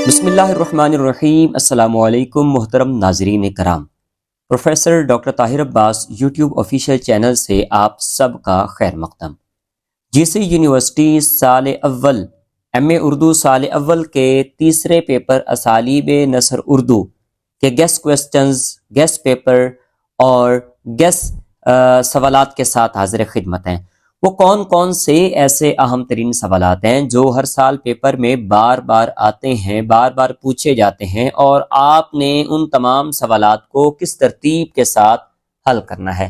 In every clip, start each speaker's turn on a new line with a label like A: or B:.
A: بسم اللہ الرحمن الرحیم۔ السلام علیکم محترم ناظرین کرام، پروفیسر ڈاکٹر طاہر عباس یوٹیوب آفیشیل چینل سے آپ سب کا خیر مقدم۔ جی سی یونیورسٹی سال اول ایم اے اردو سال اول کے تیسرے پیپر اسالیب نثر اردو کے گیس کویسچنز، گیس پیپر اور گیس سوالات کے ساتھ حاضر خدمت ہیں۔ وہ کون کون سے ایسے اہم ترین سوالات ہیں جو ہر سال پیپر میں بار بار آتے ہیں، بار بار پوچھے جاتے ہیں، اور آپ نے ان تمام سوالات کو کس ترتیب کے ساتھ حل کرنا ہے۔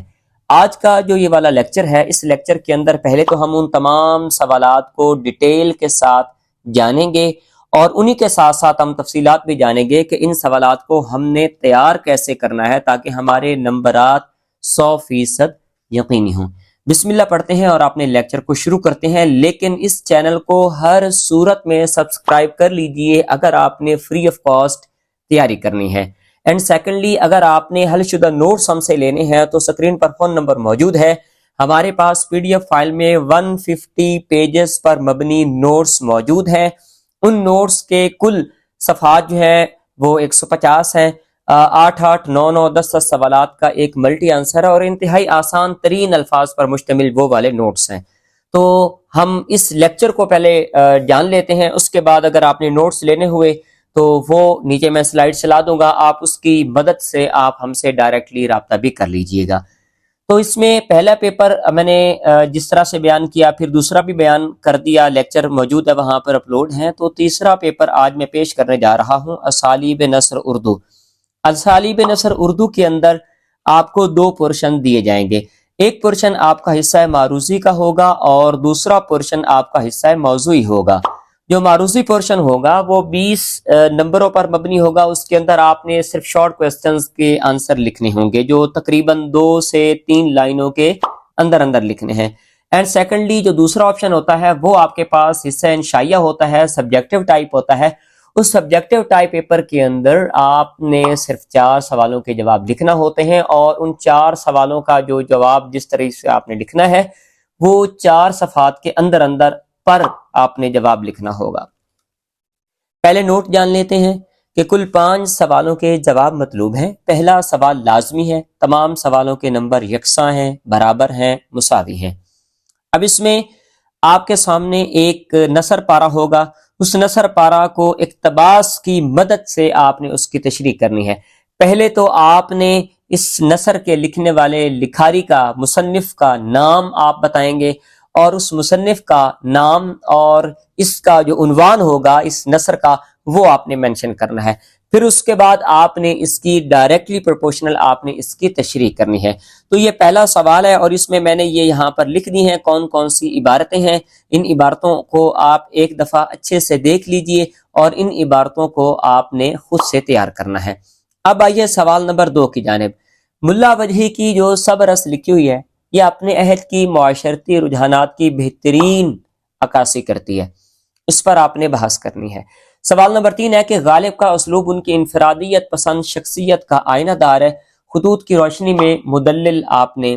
A: آج کا جو یہ والا لیکچر ہے، اس لیکچر کے اندر پہلے تو ہم ان تمام سوالات کو ڈیٹیل کے ساتھ جانیں گے، اور انہی کے ساتھ ساتھ ہم تفصیلات بھی جانیں گے کہ ان سوالات کو ہم نے تیار کیسے کرنا ہے تاکہ ہمارے نمبرات 100% یقینی ہوں۔ بسم اللہ پڑھتے ہیں اور اپنے لیکچر کو شروع کرتے ہیں، لیکن اس چینل کو ہر صورت میں سبسکرائب کر لیجئے اگر آپ نے فری آف کاسٹ تیاری کرنی ہے۔ اینڈ سیکنڈلی، اگر آپ نے حل شدہ نوٹس ہم سے لینے ہیں تو سکرین پر فون نمبر موجود ہے۔ ہمارے پاس پی ڈی ایف فائل میں 150 پیجز پر مبنی نوٹس موجود ہیں۔ ان نوٹس کے کل صفحات جو ہیں وہ 150 ہیں۔ 8 8 9 9 10 10 سوالات کا ایک ملٹی آنسر ہے، اور انتہائی آسان ترین الفاظ پر مشتمل وہ والے نوٹس ہیں۔ تو ہم اس لیکچر کو پہلے جان لیتے ہیں، اس کے بعد اگر آپ نے نوٹس لینے ہوئے تو وہ نیچے میں سلائیڈ چلا دوں گا، آپ اس کی مدد سے آپ ہم سے ڈائریکٹلی رابطہ بھی کر لیجئے گا۔ تو اس میں پہلا پیپر میں نے جس طرح سے بیان کیا، پھر دوسرا بھی بیان کر دیا، لیکچر موجود ہے وہاں پر اپلوڈ ہیں۔ تو تیسرا پیپر آج میں پیش کرنے جا رہا ہوں، اسالیب نثر اردو۔ اسالیب نثر اردو کے اندر آپ کو 2 پورشن دیے جائیں گے۔ ایک پورشن آپ کا حصہ معروضی کا ہوگا اور دوسرا پورشن آپ کا حصہ موضوعی ہوگا۔ جو معروضی پورشن ہوگا وہ 20 نمبروں پر مبنی ہوگا۔ اس کے اندر آپ نے صرف شارٹ کویسچنز کے آنسر لکھنے ہوں گے جو تقریباً 2 سے 3 لائنوں کے اندر لکھنے ہیں۔ اینڈ سیکنڈلی، جو دوسرا آپشن ہوتا ہے وہ آپ کے پاس حصہ انشائیہ ہوتا ہے، سبجیکٹیو ٹائپ ہوتا ہے۔ اس سبجیکٹیو ٹائپ پیپر کے اندر آپ نے صرف 4 سوالوں کے جواب لکھنا ہوتے ہیں، اور ان 4 سوالوں کا جو جواب جس طرح سے آپ نے لکھنا ہے وہ 4 صفحات کے اندر پر آپ نے جواب لکھنا ہوگا۔ پہلے نوٹ جان لیتے ہیں کہ کل 5 سوالوں کے جواب مطلوب ہیں۔ پہلا سوال لازمی ہے، تمام سوالوں کے نمبر یکساں ہیں، برابر ہیں، مساوی ہیں۔ اب اس میں آپ کے سامنے ایک نثر پارہ ہوگا، اس نثر پارہ کو اقتباس کی مدد سے آپ نے اس کی تشریح کرنی ہے۔ پہلے تو آپ نے اس نثر کے لکھنے والے لکھاری کا، مصنف کا نام آپ بتائیں گے، اور اس مصنف کا نام اور اس کا جو عنوان ہوگا اس نثر کا وہ آپ نے مینشن کرنا ہے۔ پھر اس کے بعد آپ نے اس کی ڈائریکٹلی پروپورشنل آپ نے اس کی تشریح کرنی ہے۔ تو یہ پہلا سوال ہے، اور اس میں میں نے یہ یہاں پر لکھ دی ہیں کون کون سی عبارتیں ہیں۔ ان عبارتوں کو آپ ایک دفعہ اچھے سے دیکھ لیجئے، اور ان عبارتوں کو آپ نے خود سے تیار کرنا ہے۔ اب آئیے سوال نمبر 2 کی جانب۔ ملا وجہی کی جو سبرس لکھی ہوئی ہے، یہ اپنے عہد کی معاشرتی رجحانات کی بہترین عکاسی کرتی ہے، اس پر آپ نے بحث کرنی ہے۔ سوال نمبر 3 ہے کہ غالب کا اسلوب ان کی انفرادیت پسند شخصیت کا آئینہ دار ہے، خطوط کی روشنی میں مدلل آپ نے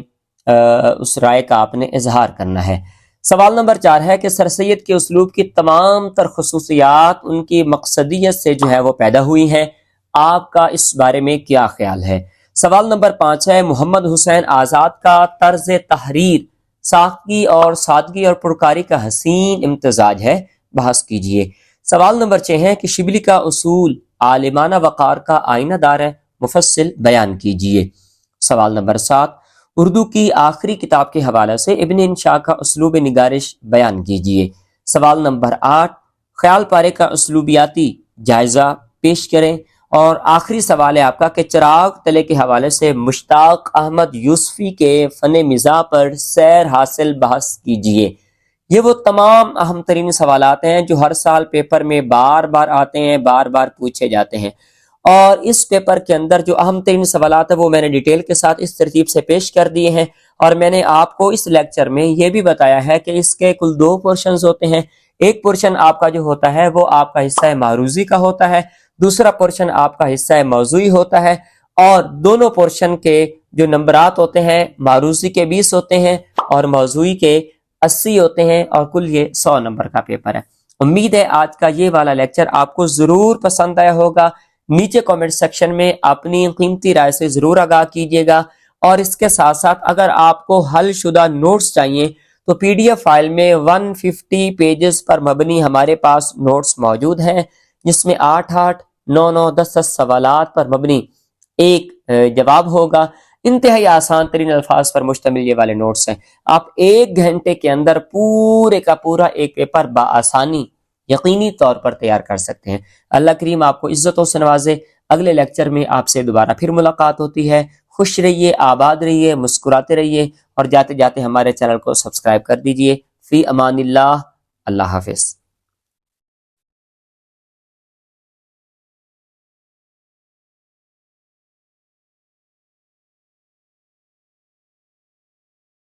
A: اس رائے کا آپ نے اظہار کرنا ہے۔ سوال نمبر 4 ہے کہ سر سید کے اسلوب کی تمام تر خصوصیات ان کی مقصدیت سے جو ہے وہ پیدا ہوئی ہیں، آپ کا اس بارے میں کیا خیال ہے؟ سوال نمبر 5 ہے محمد حسین آزاد کا طرز تحریر سادگی اور پرکاری کا حسین امتزاج ہے، بحث کیجئے۔ سوال نمبر 6 ہے کہ شبلی کا اصول عالمانہ وقار کا آئینہ دار ہے، مفصل بیان کیجئے۔ سوال نمبر 7 اردو کی آخری کتاب کے حوالے سے ابن انشاء کا اسلوب نگارش بیان کیجئے۔ سوال نمبر 8 خیال پارے کا اسلوبیاتی جائزہ پیش کریں۔ اور آخری سوال ہے آپ کا کہ چراغ تلے کے حوالے سے مشتاق احمد یوسفی کے فن مزاح پر سیر حاصل بحث کیجئے۔ یہ وہ تمام اہم ترین سوالات ہیں جو ہر سال پیپر میں بار بار آتے ہیں، بار بار پوچھے جاتے ہیں، اور اس پیپر کے اندر جو اہم ترین سوالات ہیں وہ میں نے ڈیٹیل کے ساتھ اس ترتیب سے پیش کر دیے ہیں، اور میں نے آپ کو اس لیکچر میں یہ بھی بتایا ہے کہ اس کے کل 2 پورشنز ہوتے ہیں۔ ایک پورشن آپ کا جو ہوتا ہے وہ آپ کا حصہ معروضی کا ہوتا ہے، دوسرا پورشن آپ کا حصہ موضوعی ہوتا ہے، اور دونوں پورشن کے جو نمبرات ہوتے ہیں معروضی کے 20 ہوتے ہیں اور موضوعی کے 80 ہوتے ہیں، اور کل یہ 100 نمبر کا پیپر ہے۔ امید ہے آج کا یہ والا لیکچر آپ کو ضرور پسند آیا ہوگا. نیچے کامنٹ سیکشن میں اپنی قیمتی رائے سے ضرور آگاہ کیجیے گا. اور اس کے ساتھ ساتھ اگر آپ کو حل شدہ نوٹس چاہیے تو پی ڈی ایف فائل میں 150 پیجز پر مبنی ہمارے پاس نوٹس موجود ہیں، جس میں 8 9 9 10 سوالات پر مبنی ایک جواب ہوگا. انتہائی آسان ترین الفاظ پر مشتمل یہ والے نوٹس ہیں. آپ 1 گھنٹے کے اندر پورے کا پورا ایک پیپر بآسانی یقینی طور پر تیار کر سکتے ہیں. اللہ کریم آپ کو عزتوں سے نوازے. اگلے لیکچر میں آپ سے دوبارہ پھر ملاقات ہوتی ہے. خوش رہیے، آباد رہیے، مسکراتے رہیے، اور جاتے جاتے ہمارے چینل کو سبسکرائب کر دیجئے. فی امان اللہ. اللہ حافظ.